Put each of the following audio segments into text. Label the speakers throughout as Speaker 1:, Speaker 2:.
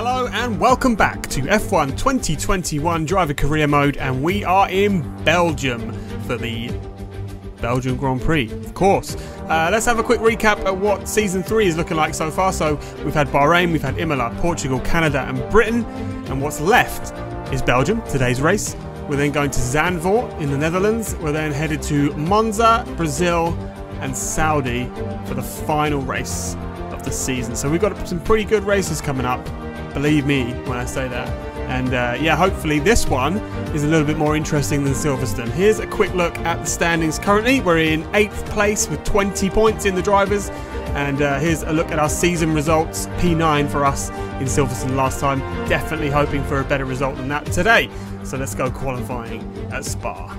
Speaker 1: Hello and welcome back to F1 2021 Driver Career Mode, and we are in Belgium for the Belgian Grand Prix, of course. Let's have a quick recap at what Season 3 is looking like so far. So we've had Bahrain, we've had Imola, Portugal, Canada and Britain, and what's left is Belgium, today's race. We're then going to Zandvoort in the Netherlands. We're then headed to Monza, Brazil and Saudi for the final race of the season. So we've got some pretty good races coming up, believe me when I say that. And yeah, hopefully this one is a little bit more interesting than Silverstone. Here's a quick look at the standings currently. We're in 8th place with 20 points in the drivers. And here's a look at our season results. P9 for us in Silverstone last time. Definitely hoping for a better result than that today. So let's go qualifying at Spa.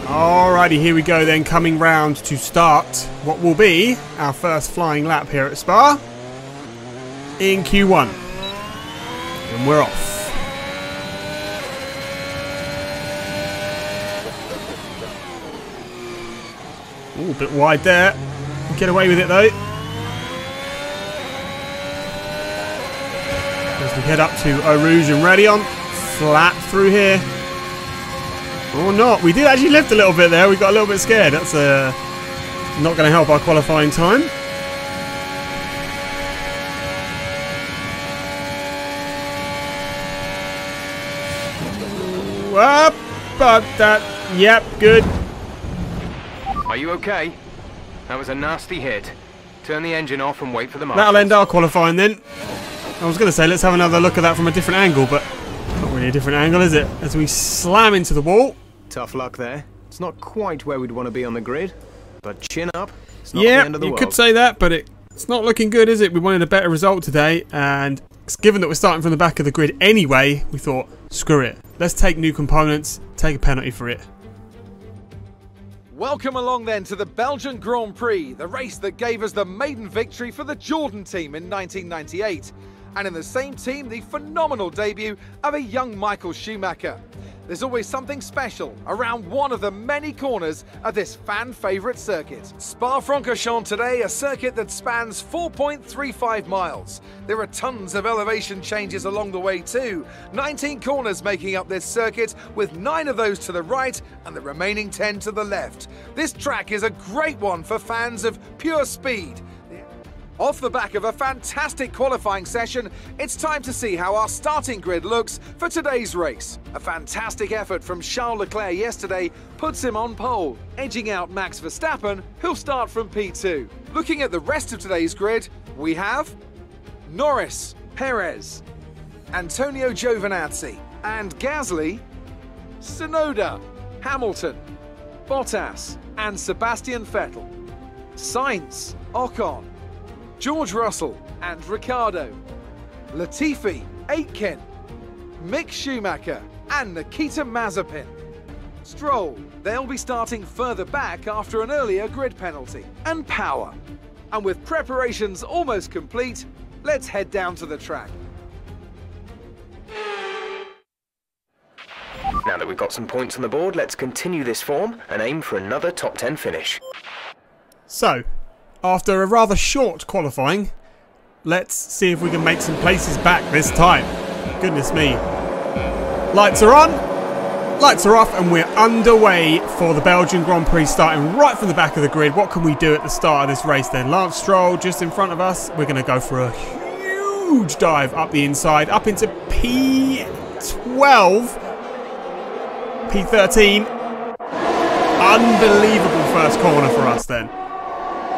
Speaker 1: Alrighty, here we go then, coming round to start what will be our first flying lap here at Spa in Q1. And we're off. Ooh, a bit wide there. Get away with it though. As we head up to Eau Rouge and Raidillon, flat through here. Or not. We did actually lift a little bit there. We got a little bit scared. That's not going to help our qualifying time. Up, but that. Yep, good.
Speaker 2: Are you okay? That was a nasty hit. Turn the engine off and wait for the marshals.
Speaker 1: That'll end our qualifying then. I was going to say let's have another look at that from a different angle, but not really a different angle, is it? As we slam into the wall.
Speaker 3: Tough luck there. It's not quite where we'd want to be on the grid, but chin up. It's not the end of the world.
Speaker 1: You could say that, but it's not looking good, is it? We wanted a better result today, and given that we're starting from the back of the grid anyway, we thought, screw it. Let's take new components, take a penalty for it.
Speaker 4: Welcome along then to the Belgian Grand Prix, the race that gave us the maiden victory for the Jordan team in 1998. And in the same team, the phenomenal debut of a young Michael Schumacher. There's always something special around one of the many corners of this fan-favourite circuit. Spa-Francorchamps today, a circuit that spans 4.35 miles. There are tons of elevation changes along the way too. 19 corners making up this circuit, with 9 of those to the right and the remaining 10 to the left. This track is a great one for fans of pure speed. Off the back of a fantastic qualifying session, it's time to see how our starting grid looks for today's race. A fantastic effort from Charles Leclerc yesterday puts him on pole, edging out Max Verstappen, who'll start from P2. Looking at the rest of today's grid, we have Norris, Perez, Antonio Giovinazzi, and Gasly, Tsunoda, Hamilton, Bottas, and Sebastian Vettel, Sainz, Ocon, George Russell and Ricciardo, Latifi, Aitken, Mick Schumacher and Nikita Mazepin. Stroll, they'll be starting further back after an earlier grid penalty. And Power. And with preparations almost complete, let's head down to the track.
Speaker 2: Now that we've got some points on the board, let's continue this form and aim for another top 10 finish.
Speaker 1: So, after a rather short qualifying, let's see if we can make some places back this time. Goodness me. Lights are on, lights are off, and we're underway for the Belgian Grand Prix, starting right from the back of the grid. What can we do at the start of this race then? Lance Stroll just in front of us. We're going to go for a huge dive up the inside, up into P12, P13. Unbelievable first corner for us then,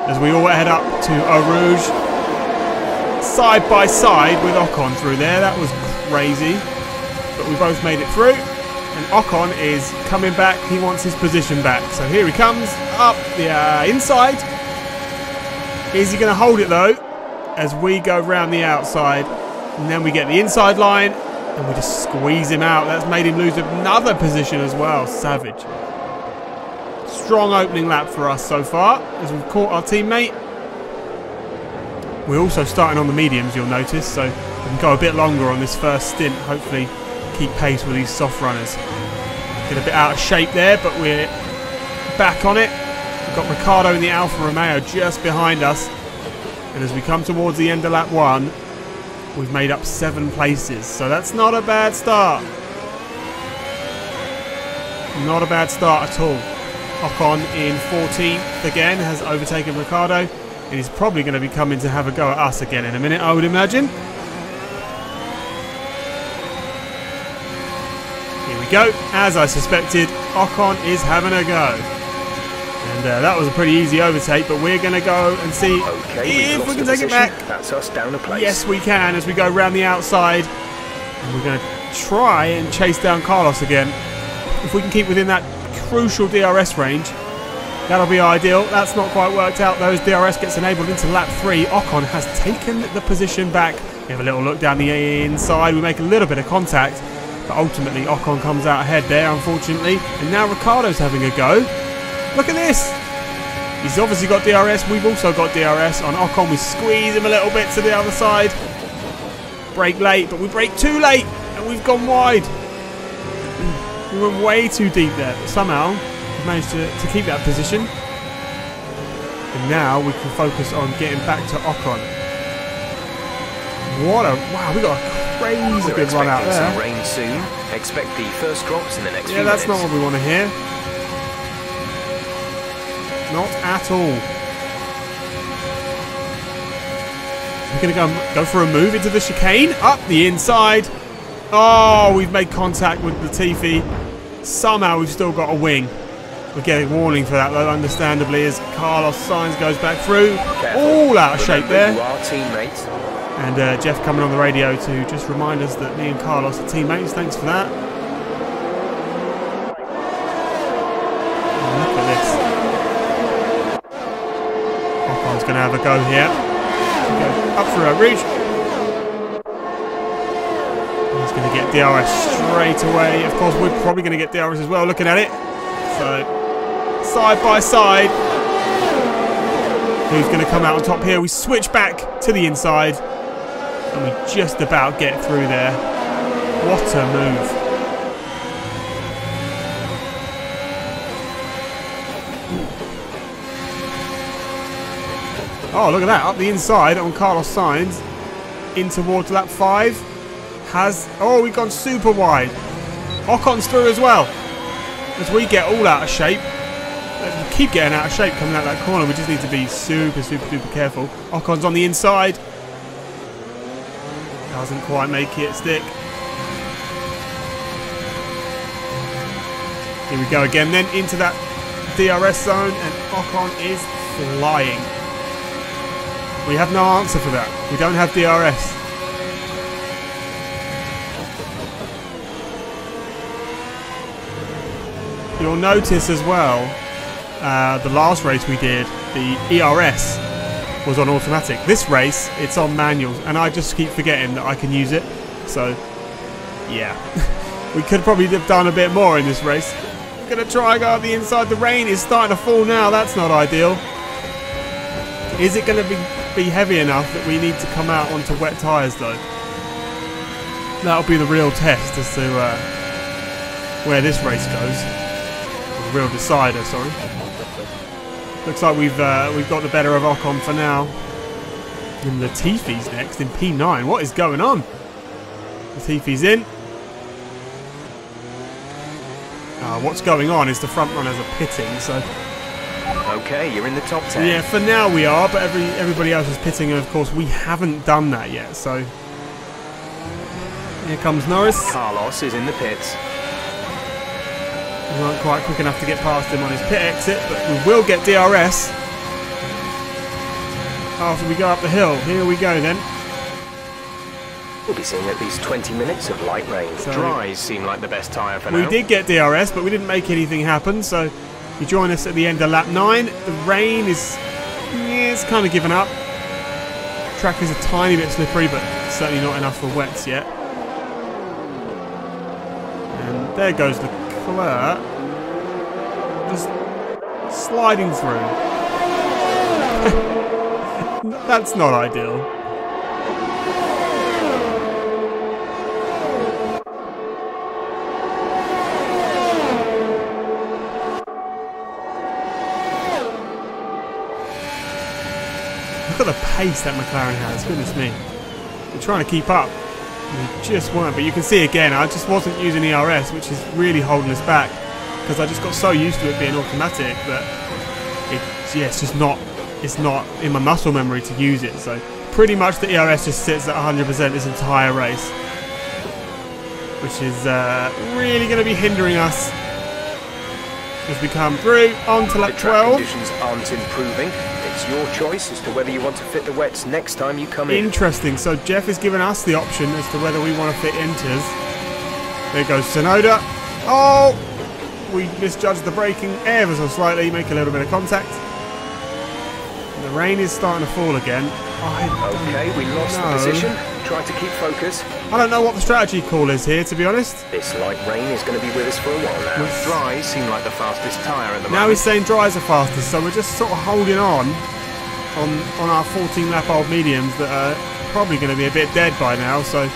Speaker 1: as we all head up to Eau Rouge, side by side with Ocon through there. That was crazy, but we both made it through, and Ocon is coming back. He wants his position back, so here he comes up the inside. Is he going to hold it though, as we go round the outside, and then we get the inside line and we just squeeze him out. That's made him lose another position as well. Savage. Strong opening lap for us so far, as we've caught our teammate. We're also starting on the mediums, you'll notice, so we can go a bit longer on this first stint. Hopefully keep pace with these soft runners. Get a bit out of shape there, but we're back on it. We've got Ricciardo in the Alfa Romeo just behind us. And as we come towards the end of lap 1, we've made up 7 places. So that's not a bad start. Not a bad start at all. Ocon in 14th again has overtaken Ricciardo. And he's probably going to be coming to have a go at us again in a minute, I would imagine. Here we go. As I suspected, Ocon is having a go. And that was a pretty easy overtake, but we're going to go and see if we can take it back.
Speaker 3: That's us down a place.
Speaker 1: Yes, we can, as we go round the outside. And we're going to try and chase down Carlos again. If we can keep within that crucial DRS range, that'll be ideal. That's not quite worked out though, as DRS gets enabled into lap 3. Ocon has taken the position back. We have a little look down the inside. We make a little bit of contact, but ultimately Ocon comes out ahead there, unfortunately. And now Ricciardo's having a go. Look at this. He's obviously got DRS. We've also got DRS on Ocon. We squeeze him a little bit to the other side. Brake late, but we brake too late, and we've gone wide. We went way too deep there, but somehow we've managed to keep that position. And now we can focus on getting back to Ocon. Wow, we got a crazy good run out there.
Speaker 3: Some rain soon. Expect the first drops in the next few
Speaker 1: Yeah, that's
Speaker 3: minutes.
Speaker 1: not what we want to hear. Not at all. We're going to go for a move into the chicane. Up the inside. Oh, we've made contact with Latifi. Somehow we've still got a wing. We're getting warning for that though, understandably, as Carlos Sainz goes back through. All out of shape there.
Speaker 3: You are teammates.
Speaker 1: And Jeff coming on the radio to just remind us that me and Carlos are teammates. Thanks for that. Look at this. Ocon's going to have a go here. Go up through our reach. He's going to get DRS straight away. Of course, we're probably going to get DRS as well, looking at it. So, side by side. Who's going to come out on top here? We switch back to the inside. And we just about get through there. What a move. Oh, look at that. Up the inside on Carlos Sainz. In towards lap 5. Oh, we've gone super wide. Ocon's through as well. As we get all out of shape. We keep getting out of shape coming out that corner. We just need to be super careful. Ocon's on the inside. Doesn't quite make it stick. Here we go again then into that DRS zone, and Ocon is flying. We have no answer for that. We don't have DRS. You'll notice as well, the last race we did, the ERS was on automatic. This race, it's on manual, and I just keep forgetting that I can use it. So, yeah. We could probably have done a bit more in this race. We're going to try and go up the inside. The rain is starting to fall now. That's not ideal. Is it going to be heavy enough that we need to come out onto wet tyres, though? That'll be the real test as to where this race goes. The real decider, sorry. Looks like we've got the better of Ocon for now. And Latifi's next in P9. What is going on? Latifi's in. What's going on is the front runners are pitting, so...
Speaker 3: Okay, you're in the top 10.
Speaker 1: Yeah, for now we are, but everybody else is pitting, and of course we haven't done that yet, so... Here comes Norris.
Speaker 3: Carlos is in the pits.
Speaker 1: We weren't quite quick enough to get past him on his pit exit, but we will get DRS after we go up the hill. Here we go then.
Speaker 3: We'll be seeing at least 20 minutes of light rain.
Speaker 1: So
Speaker 3: dries seem like the best tyre for now.
Speaker 1: We did get DRS, but we didn't make anything happen, so you join us at the end of lap 9. The rain is... yeah, it's kind of given up. The track is a tiny bit slippery, but certainly not enough for wets yet. And there goes the Leclerc, just sliding through. That's not ideal. at the pace that McLaren has. Goodness me. We're trying to keep up. We just weren't. But you can see again, I just wasn't using ERS, which is really holding us back. Because I just got so used to it being automatic that it's just not, it's not in my muscle memory to use it. So pretty much the ERS just sits at 100% this entire race, which is really going to be hindering us as we come through onto lap 12.
Speaker 5: The track conditions aren't improving. It's your choice as to whether you want to fit the wets next time you come in.
Speaker 1: Interesting. So Jeff has given us the option as to whether we want to fit inters. There goes Tsunoda. Oh! We misjudged the braking ever so slightly, make a little bit of contact. And the rain is starting to fall again.
Speaker 5: Okay, we lost the position. Try to keep focus.
Speaker 1: I don't know what the strategy call is here, to be honest.
Speaker 5: This light rain is going to be with us for a while now.
Speaker 2: Dries seem like the fastest tyre at the moment.
Speaker 1: Now he's saying dries are fastest, so we're just sort of holding on our 14 lap old mediums that are probably going to be a bit dead by now, so...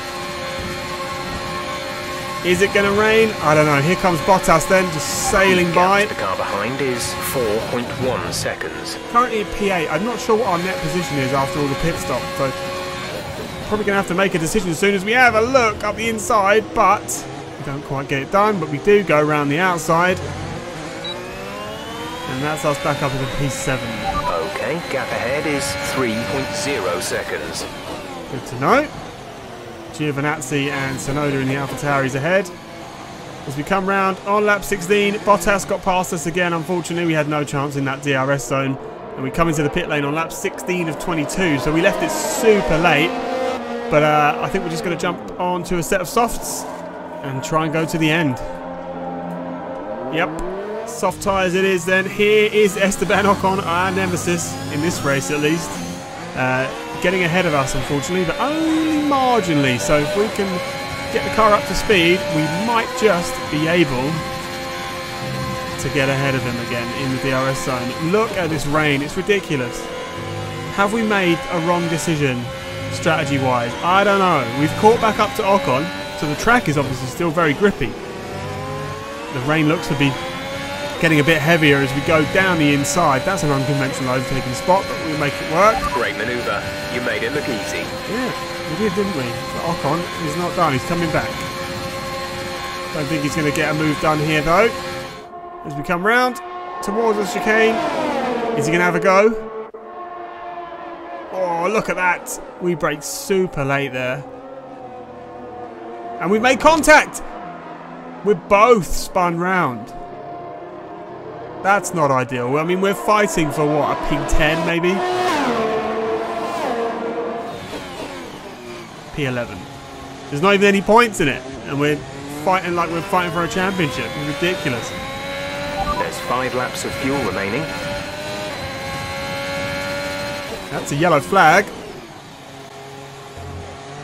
Speaker 1: Is it going to rain? I don't know. Here comes Bottas then, just sailing by.
Speaker 5: The car behind is 4.1 seconds.
Speaker 1: Currently at P8. I'm not sure what our net position is after all the pit stop, so probably going to have to make a decision as soon as we have a look up the inside, but we don't quite get it done, but we do go around the outside. And that's us back up to the P7.
Speaker 5: Okay, gap ahead is 3.0 seconds.
Speaker 1: Good to know. Giovinazzi and Tsunoda in the AlphaTauris ahead. As we come round on lap 16, Bottas got past us again. Unfortunately, we had no chance in that DRS zone. And we come into the pit lane on lap 16 of 22. So we left it super late. But I think we're just going to jump onto a set of softs and try and go to the end. Yep. Soft tyres it is then. Here is Esteban Ocon, our nemesis, in this race at least. Getting ahead of us, unfortunately, but only marginally. So if we can get the car up to speed, we might just be able to get ahead of him again in the DRS zone. Look at this rain. It's ridiculous. Have we made a wrong decision strategy-wise? I don't know. We've caught back up to Ocon, so the track is obviously still very grippy. The rain looks to be getting a bit heavier as we go down the inside. That's an unconventional overtaking spot, but we'll make it work.
Speaker 5: Great manoeuvre. You made it look easy.
Speaker 1: Yeah, we did, didn't we? But Ocon is not done. He's coming back. Don't think he's going to get a move done here, though. As we come round towards the chicane. Is he going to have a go? Oh, look at that. We braked super late there. And we made contact. We're both spun round. That's not ideal. I mean, we're fighting for what, a P10 maybe? P11. There's not even any points in it, and we're fighting like we're fighting for a championship. It's ridiculous.
Speaker 5: There's 5 laps of fuel remaining.
Speaker 1: That's a yellow flag.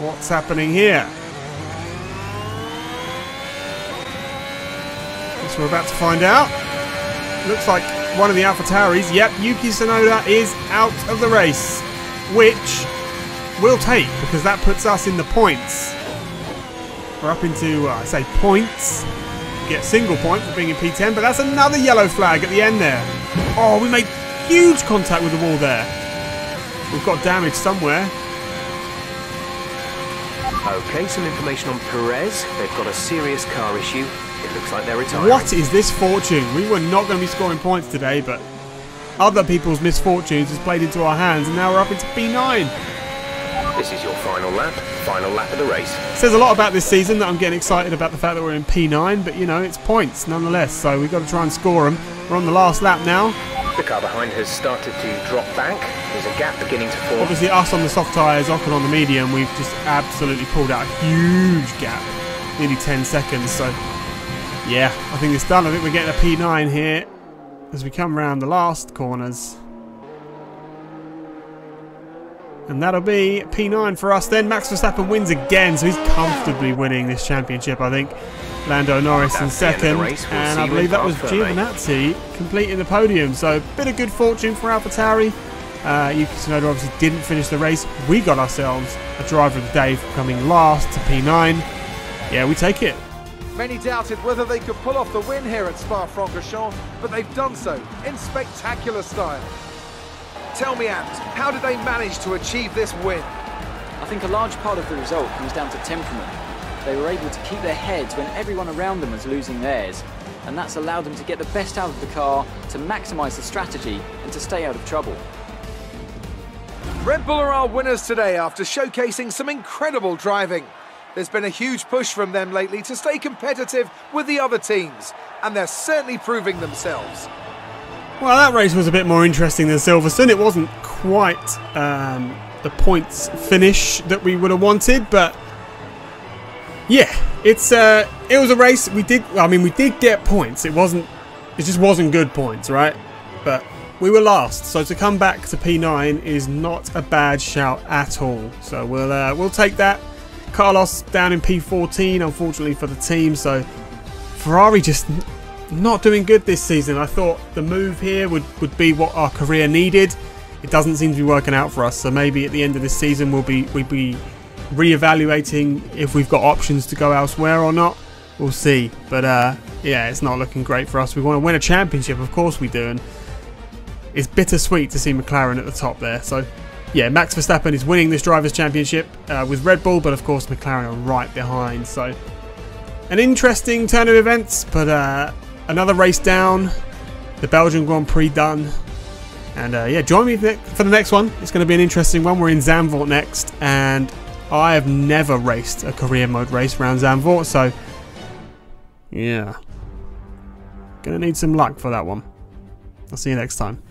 Speaker 1: What's happening here? Guess we're about to find out. Looks like one of the AlphaTauris. Yep, Yuki Tsunoda is out of the race, which we'll take because that puts us in the points. We're up into, I say points. Get a single point for being in P10, but that's another yellow flag at the end there. Oh, we made huge contact with the wall there. We've got damage somewhere.
Speaker 5: Okay, some information on Perez. They've got a serious car issue. It looks like they're retiring.
Speaker 1: What is this fortune? We were not going to be scoring points today, but other people's misfortunes has played into our hands, and now we're up into P9.
Speaker 5: This is your final lap of the race.
Speaker 1: It says a lot about this season that I'm getting excited about the fact that we're in P9, but you know, it's points nonetheless, so we've got to try and score them. We're on the last lap now.
Speaker 5: The car behind has started to drop back. There's a gap beginning to form.
Speaker 1: Obviously us on the soft tyres, Ocon on the medium, we've just absolutely pulled out a huge gap. Nearly 10 seconds, so yeah, I think it's done. I think we're getting a P9 here as we come around the last corners. And that'll be P9 for us then. Max Verstappen wins again, so he's comfortably winning this championship, I think. Lando Norris in second, and I believe that was Giovinazzi completing the podium. So a bit of good fortune for AlphaTauri. Yuki Tsunoda obviously didn't finish the race. We got ourselves a driver of the day for coming last to P9. Yeah, we take it.
Speaker 4: Many doubted whether they could pull off the win here at Spa-Francorchamps, but they've done so in spectacular style. Tell me, Ant, how did they manage to achieve this win?
Speaker 6: I think a large part of the result comes down to temperament. They were able to keep their heads when everyone around them was losing theirs, and that's allowed them to get the best out of the car, to maximise the strategy, and to stay out of trouble.
Speaker 4: Red Bull are our winners today after showcasing some incredible driving. There's been a huge push from them lately to stay competitive with the other teams, and they're certainly proving themselves.
Speaker 1: Well, that race was a bit more interesting than Silverstone. It wasn't quite the points finish that we would have wanted, but yeah, it was a race. We did get points. It just wasn't good points, right? But we were last, so to come back to P9 is not a bad shout at all. So we'll take that. Carlos down in P14, unfortunately for the team. So Ferrari just not doing good this season. I thought the move here would be what our career needed. It doesn't seem to be working out for us. So maybe at the end of this season we'll be re-evaluating if we've got options to go elsewhere or not. We'll see. But yeah, it's not looking great for us. We want to win a championship, of course we do, and it's bittersweet to see McLaren at the top there. So yeah, Max Verstappen is winning this Drivers' Championship with Red Bull, but of course McLaren are right behind. So an interesting turn of events, but another race down, the Belgian Grand Prix done. And yeah, join me for the next one. It's going to be an interesting one. We're in Zandvoort next, and I have never raced a career mode race around Zandvoort, so yeah, gonna need some luck for that one. I'll see you next time.